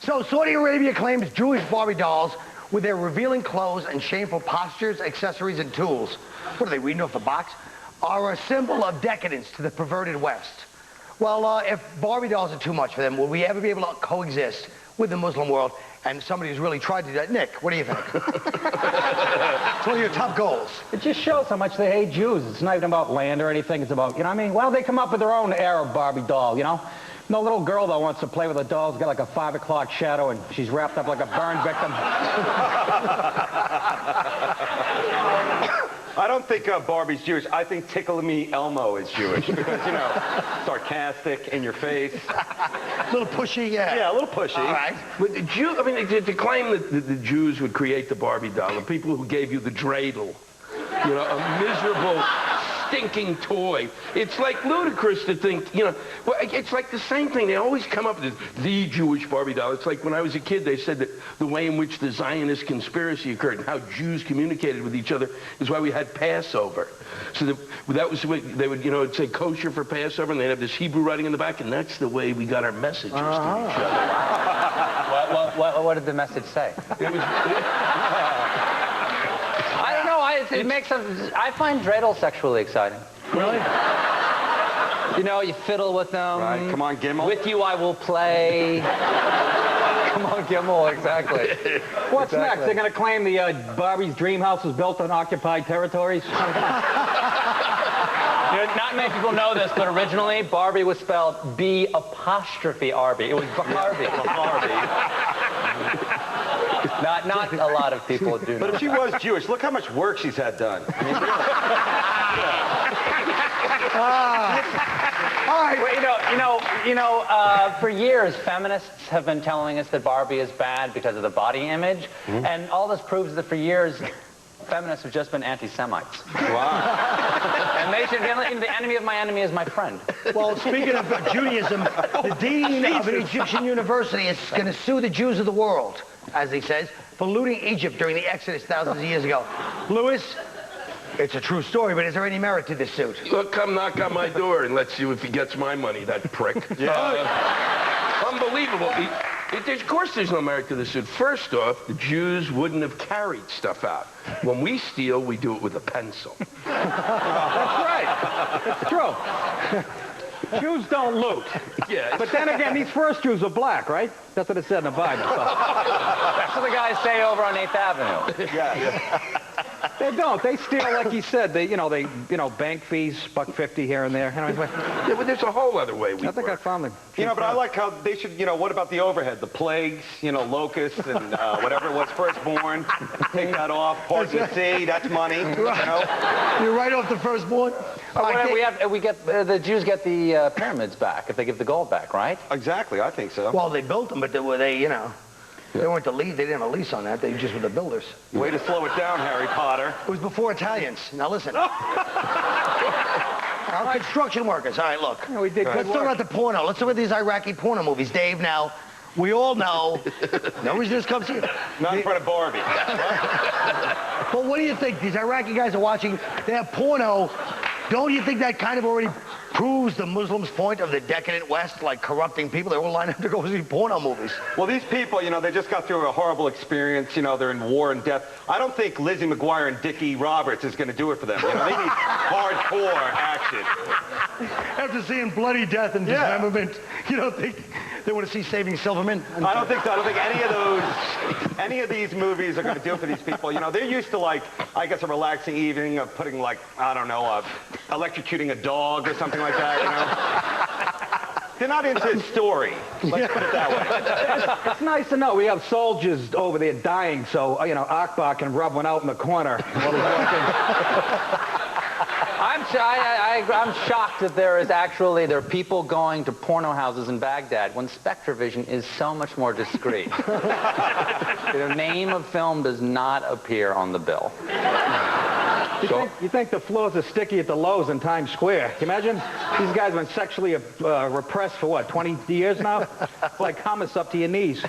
So Saudi Arabia claims Jewish Barbie dolls with their revealing clothes and shameful postures, accessories, and tools, what are they reading off the box, are a symbol of decadence to the perverted West. Well, if Barbie dolls are too much for them, will we ever be able to coexist with the Muslim world? And somebody who's really tried to do that. Nick, what do you think? It's one of your top goals. It just shows how much they hate Jews. It's not even about land or anything. It's about, you know what I mean? Well, they come up with their own Arab Barbie doll, you know? No little girl that wants to play with a doll has got like a 5 o'clock shadow and she's wrapped up like a burn victim. I don't think Barbie's Jewish. I think Tickle Me Elmo is Jewish because, you know, sarcastic, in your face. A little pushy, yeah. Yeah, a little pushy. All right. But the Jew, I mean, to claim that the Jews would create the Barbie doll, the people who gave you the dreidel, you know, a miserable, stinking toy. It's like ludicrous to think, you know, well, it's like the same thing. They always come up with the Jewish Barbie doll. It's like when I was a kid, they said that the way in which the Zionist conspiracy occurred and how Jews communicated with each other is why we had Passover. So that was the way they would, you know, it'd say kosher for Passover, and they'd have this Hebrew writing in the back, and that's the way we got our messages to each other. What did the message say? It was... I don't know. It makes sense. I find dreidel sexually exciting. Really? You know, you fiddle with them. Right. Come on, Gimel. With you, I will play. Come on, Gimel. Exactly. What's next? They're going to claim the Barbie's dream house was built on occupied territories? You know, not many people know this, but originally Barbie was spelled B''Arby. It was Barbie. Not a lot of people do know. But if she was Jewish, look how much work she's had done. I mean, really. All right. Well, for years, feminists have been telling us that Barbie is bad because of the body image, and all this proves that for years, feminists have just been anti-Semites. Wow. And they should, the enemy of my enemy is my friend. Well, speaking of Judaism, the dean of an Egyptian university is going to sue the Jews of the world, as he says, for looting Egypt during the Exodus thousands of years ago. Louis, it's a true story, but is there any merit to this suit? Look, come knock on my door and let's see if he gets my money, that prick. Unbelievable. Of course there's no merit to this suit. First off, the Jews wouldn't have carried stuff out. When we steal, we do it with a pencil. That's right. It's true. Jews don't loot. Yeah. But then again, these first Jews were black, right? That's what it said in the Bible. So. That's what the guys say over on 8th Avenue. Yeah. They don't. They steal, like he said. They bank fees, $1.50 here and there. Yeah, but there's a whole other way we I think I work. found them. But I like how they should, what about the overhead? The plagues, locusts and whatever it was, firstborn. Take that off. Part of the sea, that's money. You're right off the firstborn. The Jews get the pyramids back if they give the gold back, right? Exactly, I think so. Well, they built them, but they weren't the lead. They didn't have a lease on that. They just were the builders. Way to slow it down, Harry Potter. It was before Italians. Now listen. Our construction workers. All right, look. Yeah, we did Let's talk about the porno. Let's talk about these Iraqi porno movies. Dave, now, we all know. No reason this comes here. Not in front of Barbie. But what do you think? These Iraqi guys are watching. They have porno. Don't you think that kind of already proves the Muslims' point of the decadent West, like corrupting people? They all line up to go see porno movies. Well, these people, they just got through a horrible experience. They're in war and death. I don't think Lizzie McGuire and Dickie Roberts is going to do it for them. They need hardcore action. After seeing bloody death and dismemberment, you don't think they want to see Saving Silverman? I don't think so. I don't think any of these movies are going to do it for these people. They're used to, a relaxing evening of putting, electrocuting a dog or something like that, They're not into his story. Let's put it that way. It's nice to know we have soldiers over there dying, so, Akbar can rub one out in the corner while he's watching. I'm shocked that there are people going to porno houses in Baghdad when SpectraVision is so much more discreet. The name of film does not appear on the bill. You think the floors are sticky at the Lowe's in Times Square? Can you imagine? These guys have been sexually repressed for, 20 years now? It's like hummus up to your knees.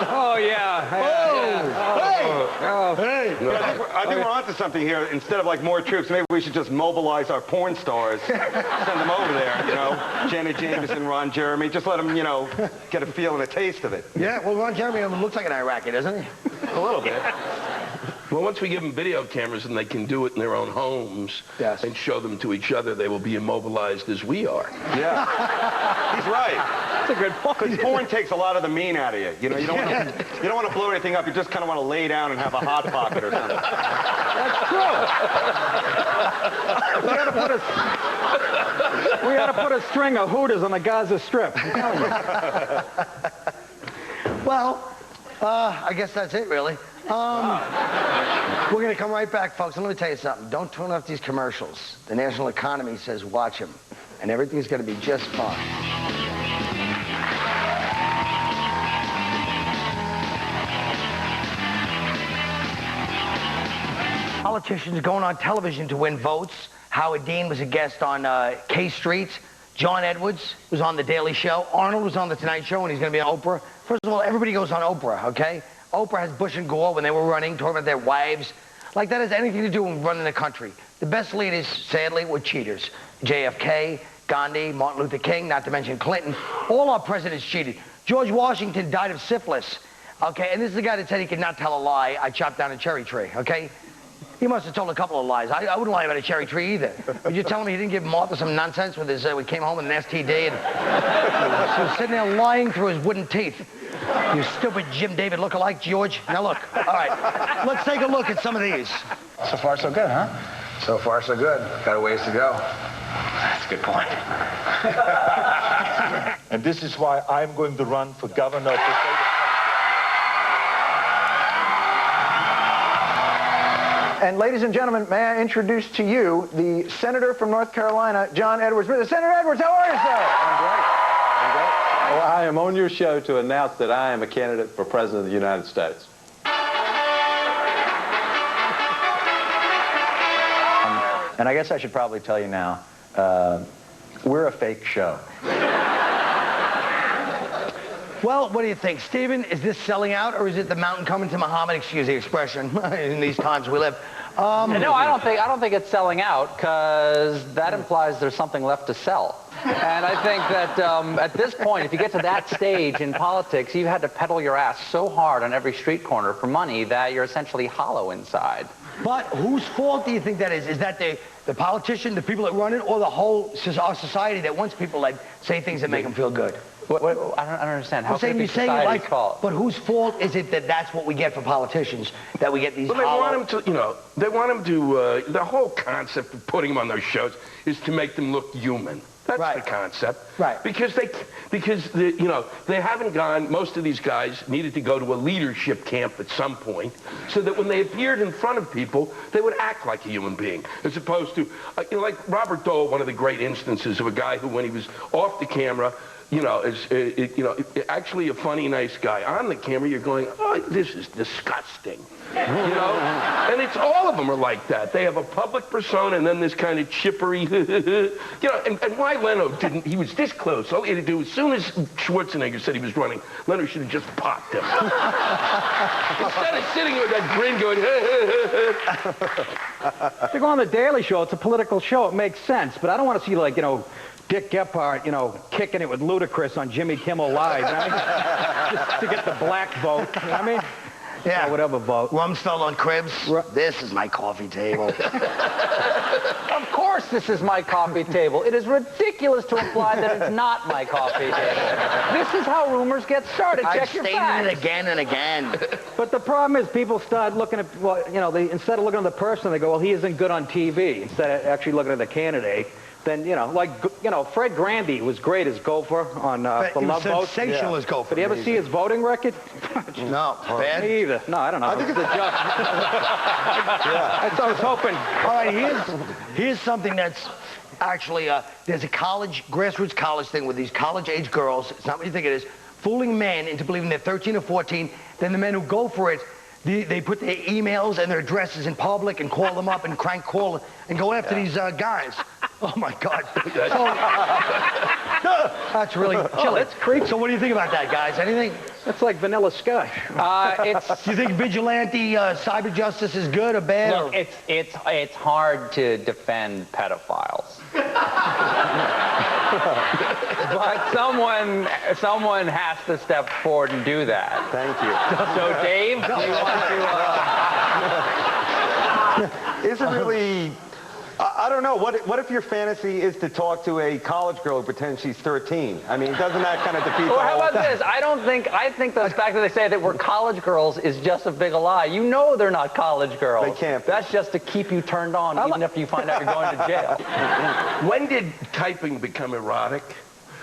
Oh, yeah. Hey! Hey, I think we're onto something here. Instead of like more troops, maybe we should just mobilize our porn stars, send them over there. You know, Janet Jameson, Ron Jeremy, just let them, you know, get a feel and a taste of it. Yeah, well, Ron Jeremy looks like an Iraqi, doesn't he? A little bit. Well, once we give them video cameras and they can do it in their own homes and show them to each other, they will be immobilized as we are. Yeah, he's right. That's a good point. Because porn takes a lot of the mean out of you. You know, you don't want to blow anything up. You just kind of want to lay down and have a hot pocket or something. That's true. We ought to put a string of Hooters on the Gaza Strip. I'm telling you. Well, I guess that's it, really. We're going to come right back, folks. And let me tell you something. Don't turn off these commercials. The national economy says watch them. And everything's going to be just fine. Politicians going on television to win votes. Howard Dean was a guest on K Street. John Edwards was on The Daily Show. Arnold was on The Tonight Show, and he's going to be on Oprah. First of all, everybody goes on Oprah, okay? Oprah has Bush and Gore when they were running, talking about their wives. Like that has anything to do with running the country. The best leaders, sadly, were cheaters. JFK, Gandhi, Martin Luther King, not to mention Clinton. All our presidents cheated. George Washington died of syphilis, okay? And this is the guy that said he could not tell a lie. I chopped down a cherry tree, okay? He must have told a couple of lies. I wouldn't lie about a cherry tree either. Would you tell me he didn't give Martha some nonsense with his, we came home with an STD and he was sitting there lying through his wooden teeth. You stupid Jim David lookalike, George. Now look, all right, let's take a look at some of these. So far, so good, huh? So far, so good. Got a ways to go. That's a good point. And this is why I'm going to run for governor of the state of And ladies and gentlemen, may I introduce to you the senator from North Carolina, John Edwards. Senator Edwards, how are you, sir? I'm great. Well, I am on your show to announce that I am a candidate for President of the United States. And I guess I should probably tell you now, we're a fake show. Well, what do you think, Stephen? Is this selling out, or is it the mountain coming to Muhammad? Excuse the expression. In these times we live. No, I don't think it's selling out, because that implies there's something left to sell. And I think that at this point, if you get to that stage in politics, you've had to pedal your ass so hard on every street corner for money that you're essentially hollow inside. But whose fault do you think that is? Is that the politician, the people that run it, or the whole our society that wants people that say things that make them feel good? I don't understand. How could it be society's fault? But whose fault is it that that's what we get for politicians? That we get these Well, they want them to, they want them to, the whole concept of putting them on those shows is to make them look human. That's right. The concept. Right. Because they haven't gone, most of these guys needed to go to a leadership camp at some point so that when they appeared in front of people, they would act like a human being. As opposed to, like Robert Dole, one of the great instances of a guy who, when he was off the camera, actually a funny, nice guy. On the camera, you're going, oh, this is disgusting. And it's all of them are like that. They have a public persona and then this kind of chippery, and why Leno didn't, he was this close. All he had to do, as soon as Schwarzenegger said he was running, Leno should have just popped him. Instead of sitting with that grin going, To go on The Daily Show, it's a political show, it makes sense, but I don't want to see, like, Dick Gephardt, kicking it with Ludacris on Jimmy Kimmel Live, just to get the black vote, you know what I mean? Yeah. Or whatever vote. Rumsfeld on Cribs. This is my coffee table. Of course this is my coffee table. It is ridiculous to imply that it's not my coffee table. This is how rumors get started. Check your facts. I've stated it again and again. But the problem is people start looking at, instead of looking at the person, they go, well, he isn't good on TV, instead of actually looking at the candidate. Then, Fred Grandy was great as Gopher on The Love Boat. Sensational as Gopher. Did you ever see his voting record? No. Bad? Me either. No, I don't know. I think it's a joke. That's what I was hoping. All right, here's something that's actually, there's a grassroots college thing with these college-age girls. It's not what you think it is. Fooling men into believing they're 13 or 14. Then the men who go for it, they put their emails and their addresses in public and call them up and crank call and go after these guys. Oh, my God. That's really chilly. It's creepy. So what do you think about that, guys? Anything? That's like vanilla Scotch. Do you think vigilante cyber justice is good or bad? Look, it's hard to defend pedophiles. But someone has to step forward and do that. Thank you. So, Dave, do you want to... Is it really... I don't know. What if your fantasy is to talk to a college girl who pretends she's 13? I mean, doesn't that kind of defeat Or the how whole about this? I think the fact that they say that we're college girls is just a big lie. You know they're not college girls. They can't be. That's just to keep you turned on, even if you find out you're going to jail. When did typing become erotic?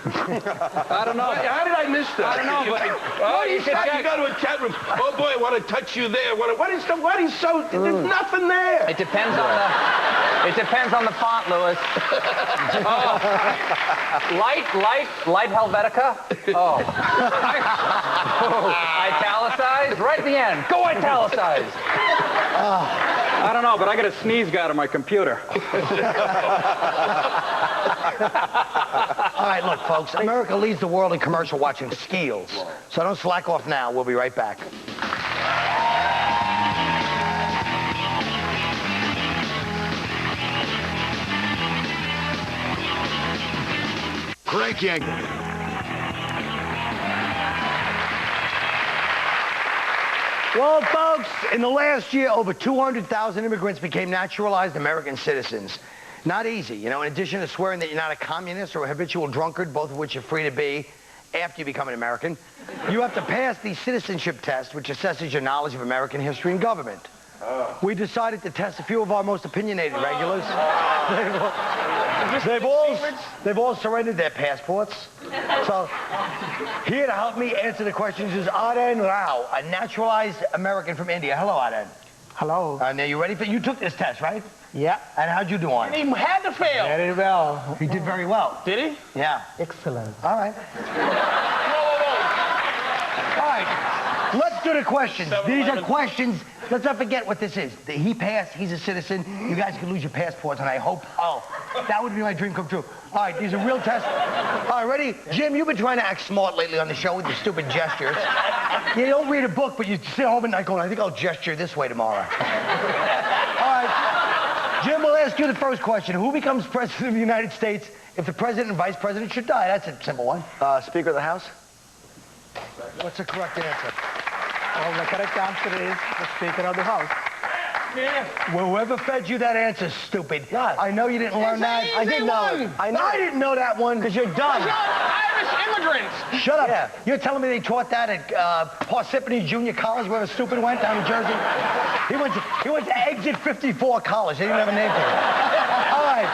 I don't know. How did I miss that? I don't know, but you go to a chat room. Oh boy, I want to touch you there. What is so? There's nothing there. It depends on the font, Louis. Oh. Light Helvetica. Oh. Italicized right at the end. Go italicized. I don't know, but I got a sneeze guard on my computer. All right, look, folks. America leads the world in commercial watching skills. So don't slack off now. We'll be right back. Crank yank. Well, folks, in the last year, over 200,000 immigrants became naturalized American citizens. Not easy. You know, in addition to swearing that you're not a communist or a habitual drunkard, both of which you're free to be after you become an American, you have to pass the citizenship test, which assesses your knowledge of American history and government. We decided to test a few of our most opinionated regulars. They've all surrendered their passports. So here to help me answer the questions is Aden Rao, a naturalized American from India. Hello, Aden. Hello. Now, you ready for... You took this test, right? Yeah. And how'd you do on it? He had to fail. Very well. He did very well. Did he? Yeah. Excellent. All right. All right. Let's do the questions. These are questions. Let's not forget what this is. He passed. He's a citizen. You guys could lose your passports, and I hope... Oh, that would be my dream come true. All right, these are real tests. All right, ready? Jim, you've been trying to act smart lately on the show with your stupid gestures. You don't read a book, but you sit home at night going, I think I'll gesture this way tomorrow. All right. Jim, we'll ask you the first question. Who becomes president of the United States if the president and vice president should die? That's a simple one. Speaker of the House? What's the correct answer? Well, the correct answer is the Speaker of the House. Yeah. Well, whoever fed you that answer's stupid. God. I know you didn't learn that. I didn't know it. I didn't know that one. Because you're dumb. Irish immigrants. Shut up. Yeah. You're telling me they taught that at Parsippany Junior College, where the stupid went down in Jersey? He went to Exit 54 College. They didn't have a name for it. All right.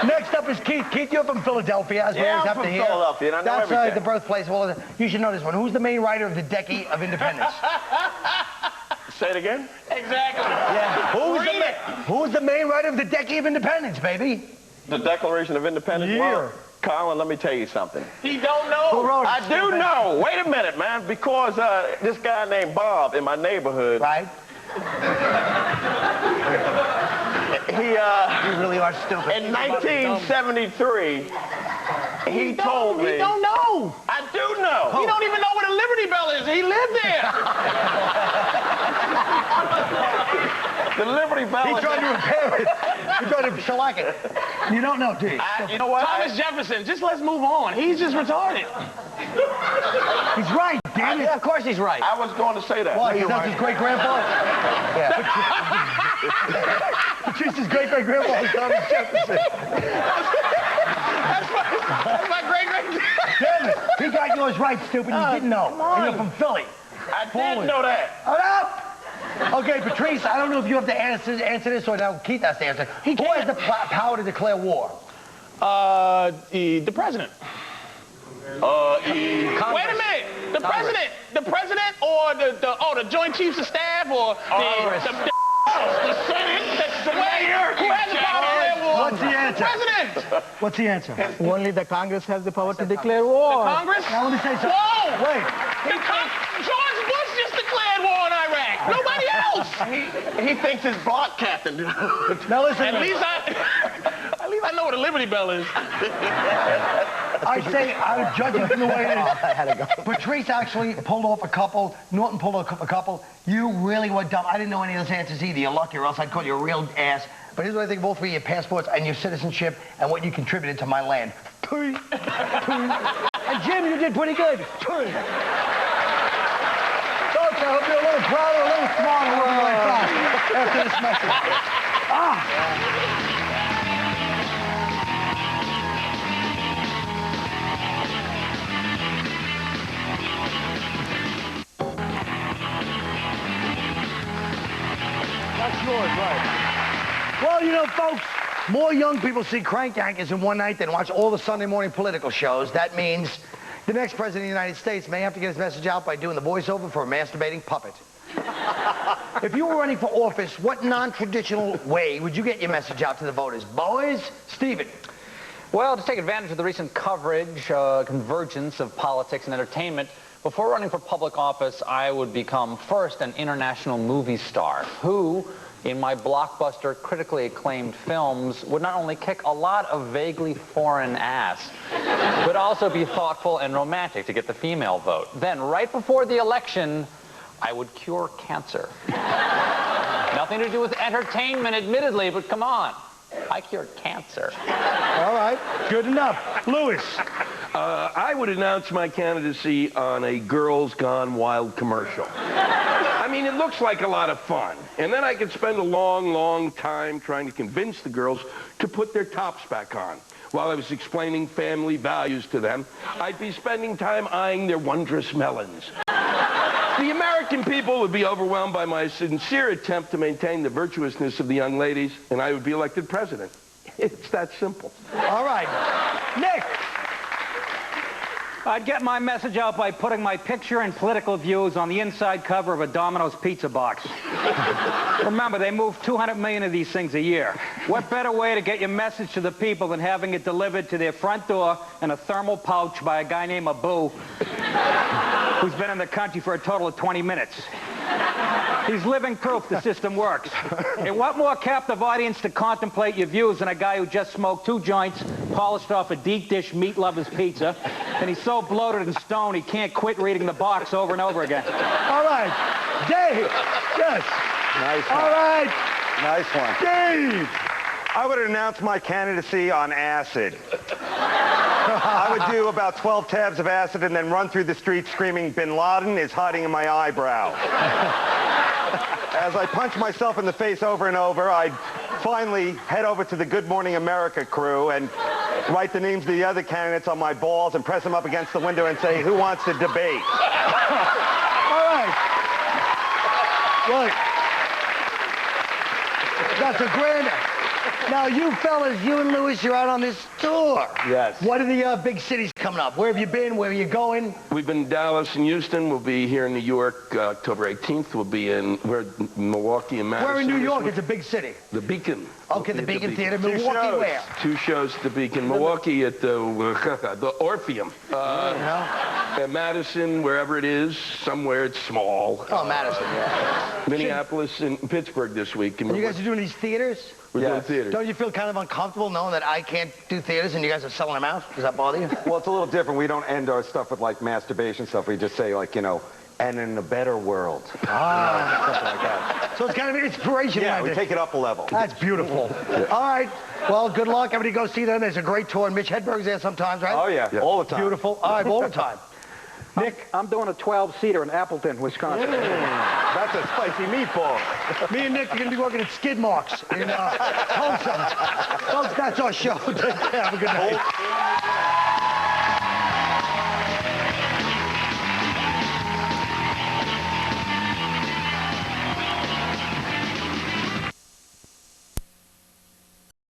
Next up is Keith. Keith, you're from Philadelphia. As Yeah, I'm have from to hear. Philadelphia, and I know That's everything. the birthplace of all of it. You should know this one. Who's the main writer of the Decade of Independence? Say it again? Exactly. Yeah. Who's the main writer of the Decade of Independence, baby? The Declaration of Independence? Yeah. Well, Colin, let me tell you something. He don't know. Who wrote it? I do know. Wait a minute, man. Because this guy named Bob in my neighborhood, Right? he, You really are stupid. in 1973, he told me. He don't know. I do know. He don't even know what a Liberty Bell is. He lived there. The Liberty Bell. He tried to repair it. He tried to shellac it. You don't know, do you? You know what? Thomas Jefferson. Just let's move on. He's just retarded. He's right, damn it. Yeah, of course he's right. I was going to say that. Why? Because that's his great-grandfather? Yeah. Patrice's great-great-grandfather was Thomas Jefferson. That's my great-great. Damn it. He got yours right, stupid. You didn't know. And you're from Philly. I did know that. Hold up. Okay, Patrice, I don't know if you have to answer this or now Keith has to answer. Who has the power to declare war? The president. Wait a minute. The president or the Joint Chiefs of Staff or the Senate, the mayor. Who has the power to declare war? What's the answer? President. What's the answer? Only the Congress has the power to declare war. The Congress? Now let me say something. Whoa! Wait. George Bush just declared war on Iraq. Nobody else. He thinks his block captain. Now listen. At least I know what a Liberty Bell is. I say, I would judge it from the way it is. I had to go. Patrice actually pulled off a couple. Norton pulled off a couple. You really were dumb. I didn't know any of those answers either. You're lucky, or else I'd call you a real ass. But here's what I think of both of your passports and your citizenship and what you contributed to my land. And Jim, you did pretty good. Folks, I hope you're a little prouder, a little smarter working like that after this message. That's yours, right? Well, you know, folks, more young people see Crank Yankers in one night than watch all the Sunday morning political shows. That means the next president of the United States may have to get his message out by doing the voiceover for a masturbating puppet. If you were running for office, what non-traditional way would you get your message out to the voters? Boys? Stephen? Well, to take advantage of the recent coverage, convergence of politics and entertainment, before running for public office, I would become first an international movie star who, in my blockbuster, critically acclaimed films, would not only kick a lot of vaguely foreign ass, but also be thoughtful and romantic to get the female vote. Then, right before the election, I would cure cancer. Nothing to do with entertainment, admittedly, but come on. I cured cancer. All right, good enough. Lewis? I would announce my candidacy on a Girls Gone Wild commercial. I mean, it looks like a lot of fun. And then I could spend a long, long time trying to convince the girls to put their tops back on. While I was explaining family values to them, I'd be spending time eyeing their wondrous melons. The American people would be overwhelmed by my sincere attempt to maintain the virtuousness of the young ladies, and I would be elected president. It's that simple. All right. Nick? I'd get my message out by putting my picture and political views on the inside cover of a Domino's pizza box. Remember, they move 200 million of these things a year. What better way to get your message to the people than having it delivered to their front door in a thermal pouch by a guy named Abu, who's been in the country for a total of 20 minutes. He's living proof the system works. And what more captive audience to contemplate your views than a guy who just smoked 2 joints, polished off a deep dish meat lover's pizza, and he's so bloated and stoned he can't quit reading the box over and over again. All right. Dave? Yes. Nice one. All right. Nice one. Dave! I would announce my candidacy on acid. I would do about 12 tabs of acid and then run through the streets screaming, "Bin Laden is hiding in my eyebrow." As I punch myself in the face over and over, I'd finally head over to the Good Morning America crew and write the names of the other candidates on my balls and press them up against the window and say, "Who wants to debate?" All right. Look. That's a grand... Now, you fellas, you and Lewis, you're out on this tour. Yes. What are the big cities coming up? Where have you been? Where are you going? We've been in Dallas and Houston. We'll be here in New York October 18th. We're in Milwaukee and Madison. Where in New York? this It's a big city. The Beacon. Okay, the Beacon Theater. Two Milwaukee, shows. where? 2 shows at the Beacon. Milwaukee at the Orpheum. And Madison, wherever it is, somewhere it's small. Oh, Madison, yeah. Minneapolis and Pittsburgh this week. And you guys are doing these theaters? We're doing theater. Don't you feel kind of uncomfortable knowing that I can't do theaters and you guys are selling them out? Does that bother you? Well, it's a little different. We don't end our stuff with, like, masturbation stuff. We just say, like, you know, "and in a better world." Something like that. So it's kind of an inspiration. Yeah, like we this. take it up a level. That's beautiful. All right. Well, good luck. Everybody go see them. There's a great tour. Mitch Hedberg's there sometimes, right? Oh, yeah. All the time. Beautiful. All right, all the time. Nick? I'm doing a 12-seater in Appleton, Wisconsin. That's a spicy meatball. Me and Nick are going to be working at Skid Marks in Tulsa. Folks, that's our show. Take care. Have a good night.